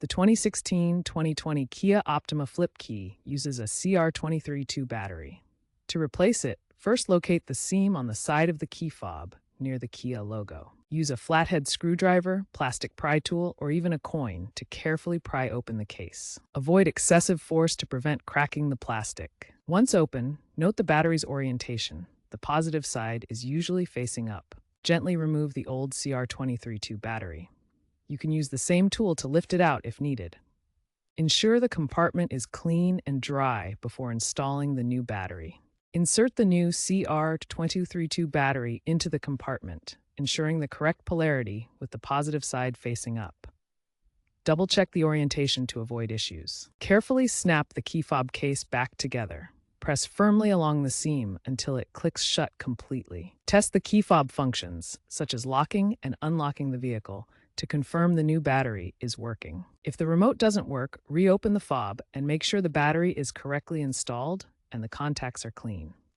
The 2016-2020 Kia Optima flip key uses a CR23-2 battery. To replace it, first locate the seam on the side of the key fob near the Kia logo. Use a flathead screwdriver, plastic pry tool, or even a coin to carefully pry open the case. Avoid excessive force to prevent cracking the plastic. Once open, note the battery's orientation. The positive side is usually facing up. Gently remove the old CR23-2 battery. You can use the same tool to lift it out if needed. Ensure the compartment is clean and dry before installing the new battery. Insert the new CR23-2 battery into the compartment, ensuring the correct polarity with the positive side facing up. Double-check the orientation to avoid issues. Carefully snap the key fob case back together. Press firmly along the seam until it clicks shut completely. Test the key fob functions, such as locking and unlocking the vehicle, to confirm the new battery is working. If the remote doesn't work, reopen the fob and make sure the battery is correctly installed and the contacts are clean.